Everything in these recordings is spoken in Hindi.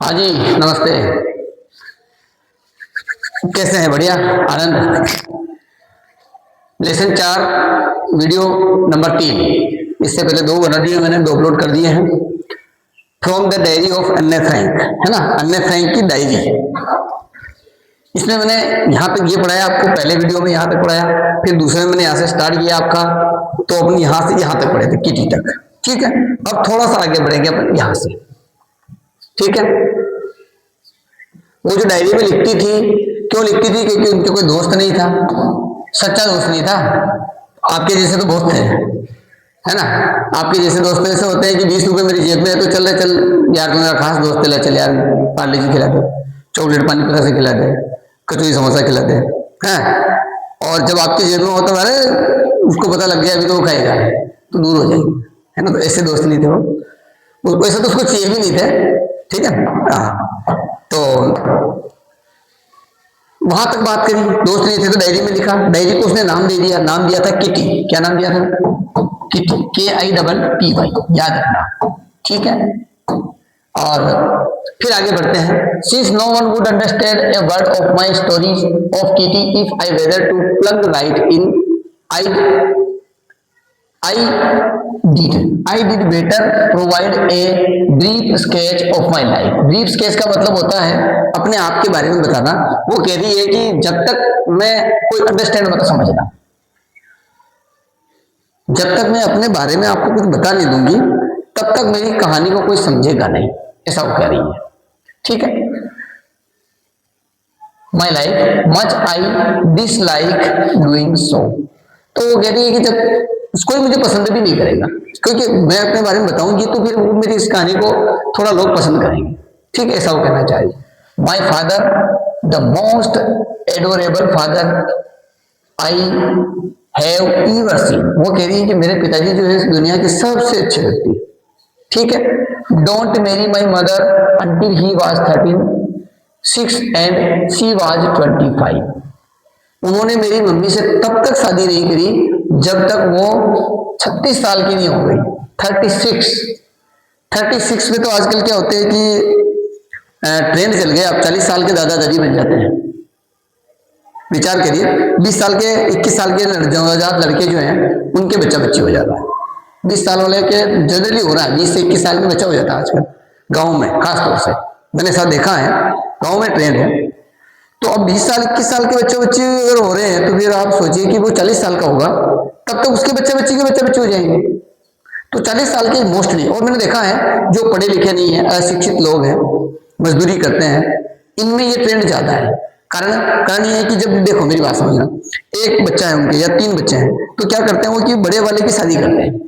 हाँ जी, नमस्ते। कैसे हैं? बढ़िया, आनंद। Lesson 4, video number 3। इससे पहले 2 बना दिए मैंने, 2 अपलोड कर दिए हैं। फ्रॉम द डायरी ऑफ अन्य फ्रैंक, है ना, अन्य फ्रैंक की डायरी। इसमें मैंने यहाँ तक ये पढ़ाया आपको, पहले वीडियो में यहाँ तक पढ़ाया, फिर दूसरे में मैंने यहाँ से स्टार्ट किया आपका, तो अपन यहाँ से यहाँ तक पढ़े थे, किटी तक। ठीक है, अब थोड़ा सा आगे बढ़ेंगे अपन यहाँ से। ठीक है, वो जो डायरी में लिखती थी, क्यों लिखती थी? क्योंकि उनके कोई दोस्त नहीं था, सच्चा दोस्त नहीं था। आपके जैसे तो बहुत थे, है ना। आपके जैसे दोस्त ऐसे होते हैं कि 20 रुपए मेरी जेब में है तो चल रहे, चल यार, तुम्हारा खास दोस्त है, चल यार पार्ले जी खिला दे, चॉकलेट पानी पता से खिला दे, कचौरी समोसा खिला दे, हैं। और जब आपकी जेब में हो तो अरे उसको पता लग गया अभी तो वो खाएगा, तो दूर हो जाएगी, है ना। तो ऐसे दोस्त नहीं थे वो, वैसे तो उसको चाहिए भी नहीं थे। ठीक है, तो वहां तक बात करी, दोस्त नहीं थे तो डायरी में लिखा। डायरी को उसने नाम दे दिया, नाम दिया था किटी। क्या नाम दिया था? किटी, KITTY, याद रखना। ठीक है, और फिर आगे बढ़ते हैं। Since no one would understand a word of my stories of Kitty if I weather to plug right in, I did better provide a brief sketch of my life। Brief sketch का मतलब होता है अपने आप के बारे में बताना। वो कह रही है कि जब तक मैं कोई अंडरस्टैंड मत समझना, जब तक मैं अपने बारे में आपको कुछ बता नहीं दूंगी तब तक मेरी कहानी को कोई समझेगा नहीं, ऐसा वो कह रही है। ठीक है, my life much I dislike doing so. तो वो कह रही है कि जब कोई मुझे पसंद भी नहीं करेगा, क्योंकि मैं अपने बारे में बताऊंगी तो फिर वो मेरी इस कहानी को थोड़ा लोग पसंद करेंगे। ठीक है, ऐसा वो कहना चाहिए। My father the most adorable father I have ever seen. वो कह रही है कि मेरे पिताजी जो है इस दुनिया के सबसे अच्छे व्यक्ति। ठीक है, don't marry my mother until he was 36 and she was 25। उन्होंने मेरी मम्मी से तब तक शादी नहीं करी जब तक वो 36 साल की नहीं हो गई। 36 में तो आजकल क्या होते हैं कि ट्रेंड चल गया, अब 40 साल के दादा दादी बन जाते हैं। विचार करिए, 20 साल के 21 साल के नवजात लड़के जो हैं उनके बच्चा बच्ची हो जाता है। 20 साल वाले के जनरली हो रहा है, 20 से 21 साल में बच्चा हो जाता है आजकल गाँव में, खासतौर से मैंने सब देखा है, गाँव में ट्रेंड है। तो अब 20 साल 21 साल के बच्चे बच्चे अगर हो रहे हैं तो फिर आप सोचिए कि वो 40 साल का होगा तब तक उसके बच्चे बच्चे के बच्चे बच्चे हो जाएंगे। तो 40 साल के मोस्टली, और मैंने देखा है जो पढ़े लिखे नहीं है, अशिक्षित लोग हैं, मजदूरी करते हैं, इनमें ये ट्रेंड ज्यादा है। कारण ये है कि जब देखो मेरी बात समझना, एक बच्चा है उनके या 3 बच्चे हैं तो क्या करते हैं वो कि बड़े वाले की शादी करते हैं।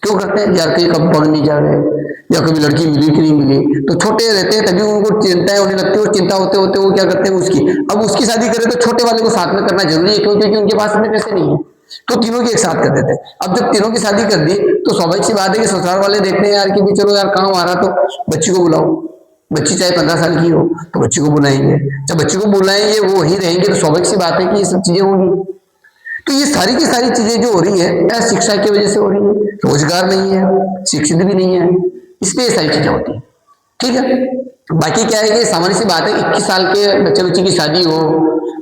क्यों करते हैं? यार कहीं कब पढ़ नहीं जा रहे या कभी लड़की मिली कि नहीं मिली, तो छोटे रहते हैं तभी उनको चिंताएं होने लगती है, और चिंता होते होते वो क्या करते हैं उसकी, अब उसकी शादी करें तो छोटे वाले को साथ में करना जरूरी है, क्योंकि उनके पास इतने पैसे नहीं है, तो तीनों की एक साथ कर देते हैं। अब जब तीनों की शादी कर दी तो स्वाभाविक सी बात है कि ससुराल वाले देखते हैं यार कि भी चलो यार काम आ रहा तो बच्ची को बुलाओ, बच्ची चाहे 15 साल की हो तो बच्ची को बुलाएंगे, जब बच्ची को बुलाएंगे वो वहीं रहेंगे तो स्वाभाविक सी बात है कि ये सब चीजें होंगी। तो ये सारी की सारी चीजें जो हो रही है शिक्षा की वजह से हो रही है, रोजगार नहीं है, शिक्षित भी नहीं है, इसलिए सारी चीजें होती है। ठीक है, बाकी क्या है कि सामान्य सी बात है, 21 साल के बच्चे बच्ची की शादी हो,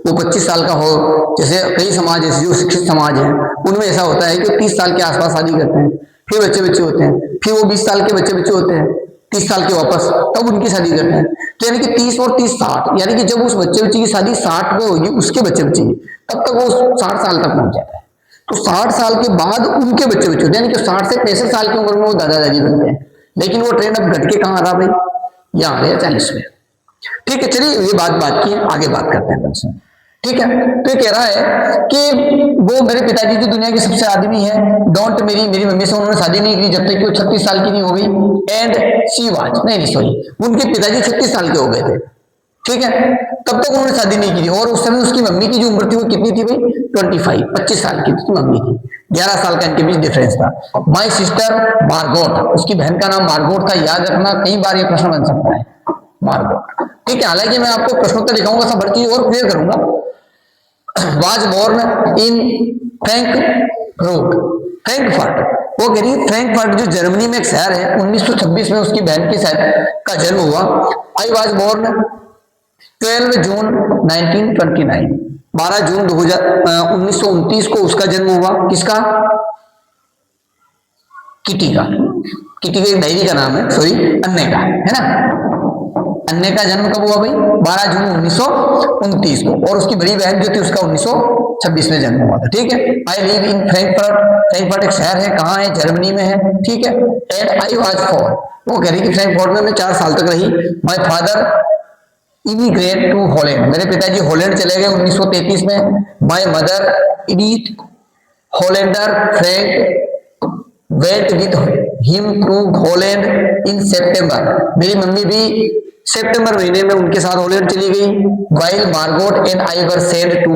वो 25 साल का हो, जैसे कई समाज जैसे जो शिक्षित समाज है उनमें ऐसा होता है कि 30 साल के आसपास शादी करते हैं, फिर बच्चे बच्चे होते हैं, फिर वो 20 साल के बच्चे बच्चे होते हैं, 30 साल के वापस, तब उनकी शादी करते हैं। तो यानी कि 30 और 30 60, यानी कि जब उस बच्चे बच्ची की शादी 60 में होगी उसके बच्चे बच्चे की, तब तक वो 60 साल तक पहुंच जाता है। तो 60 साल के बाद उनके बच्चे बच्चे होते हैं, यानी कि 60 से 65 साल की उम्र में वो दादा दादी बनते हैं। लेकिन वो ट्रेंड अब घट के कहाँ आ रहा भाई, यहाँ आ रहा 40 में। ठीक है, चलिए ये बात की है, आगे बात करते हैं। ठीक है, तो ये कह रहा है कि वो मेरे पिताजी जो दुनिया के सबसे आदमी है, डोंट मेरी मम्मी से उन्होंने शादी नहीं की जब तक कि वो 36 साल की नहीं हो गई, एंड शी वाज, नहीं सॉरी, उनके पिताजी 36 साल के हो गए थे। ठीक है, तब तक उन्होंने शादी नहीं की थी, और उस समय उसकी मम्मी की जो उम्र थी वो कितनी थी भाई? 25 साल की उसकी मम्मी थी, 11 साल का इनके बीच डिफरेंस था। माई सिस्टर मार्गोट, उसकी बहन का नाम मार्गोट था, याद रखना, कई बार ये प्रश्न बन सकता है, मार्गोट। ठीक है, हालांकि मैं आपको प्रश्नोत्तर दिखाऊंगा, सब हर चीज और क्लियर करूंगा। Was born in Frankfurt, Frankfurt, वो कह रही है फ्रैंकफर्ट जो जर्मनी में एक शहर है, 1926 में उसकी बहन की शायद का जन्म हुआ। आई वॉज बोर्न 12 जून 1929, 12 जून 1929 को उसका जन्म हुआ। किसका? किटी का। किटी के डायरी का नाम है, सॉरी, अन्य का, है ना। अन्य का जन्म कब हुआ भाई? 12 जून 1929 को, और उसकी बड़ी बहन जो थी उसका 1926 में जन्म हुआ था। ठीक है। I live in Frankfurt, Frankfurt एक शहर है, कहाँ है? जर्मनी में है। ठीक है। एंड आई वाज 4, वो कह रही कि फ्रैंकफर्ट में मैं 4 साल तक रही। My father immigrate to Holland, मेरे पिताजी हॉलैंड चले गए 1933 में। My mother Edith Hollander Frank went with him to Holland in September, मेरी मम्मी भी सितंबर महीने में उनके साथ हॉलैंड चली गई। While Margot and I were send to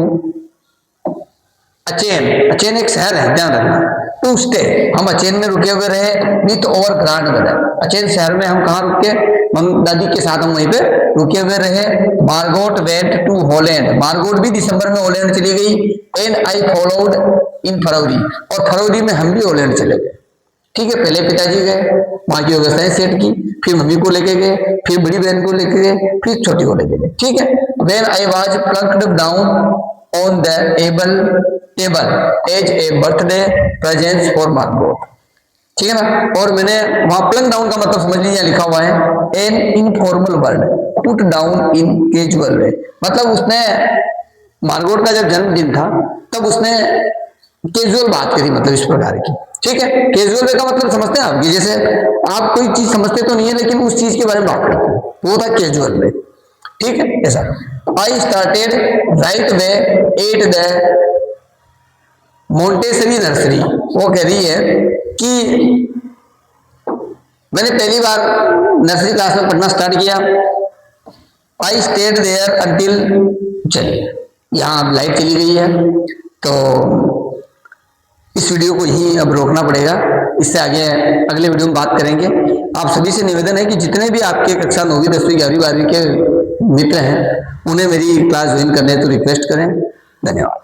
Aachen, Aachen एक शहर है, ध्यान रखना, टू स्टे, हम अचेन में रुके हुए रहे विथ ओवर ग्रांड मदर, अचेन शहर में हम कहाँ रुके? दादी के साथ हम वहीं पे रुके हुए रहे। Margot went to Holland, Margot भी दिसंबर में हॉलैंड चली गई। एंड आई फॉलोड इन फरवरी, और फरवरी में हम भी हॉलैंड चले गए। ठीक है। पहले पिताजी गए, वहां की व्यवस्थाएं सेट की, फिर मम्मी को लेके गए, फिर बड़ी बहन को लेके गए, फिर छोटी को लेके गए। ठीक है। When I was plunked down on the table as a birthday present for Margot, ठीक है ना। और मैंने वहां प्लंक डाउन का मतलब समझ लीजिए, लिखा हुआ है an informal word, put down in casual way, मतलब उसने मार्गोट का जब जन्मदिन था तब उसने कैजुअल बात करी, मतलब इस प्रकार की। ठीक है। कैजुअल वे का मतलब समझते हैं आप, कि जैसे आप कोई चीज समझते तो नहीं है लेकिन उस चीज के बारे में बात करते हैं, वो था कैजुअल वे। ठीक है। ऐसा I started right way at the Montessori nursery, वो कह रही है कि मैंने पहली बार नर्सरी क्लास में पढ़ना स्टार्ट किया। आई स्टेड देयर अंटिल, चलिए यहाँ अब लाइट चली गई है तो इस वीडियो को यहीं अब रोकना पड़ेगा, इससे आगे अगले वीडियो में बात करेंगे। आप सभी से निवेदन है कि जितने भी आपके कक्षा 9वीं 10वीं 11वीं 12वीं के मित्र हैं उन्हें मेरी क्लास ज्वाइन करने तो रिक्वेस्ट करें। धन्यवाद।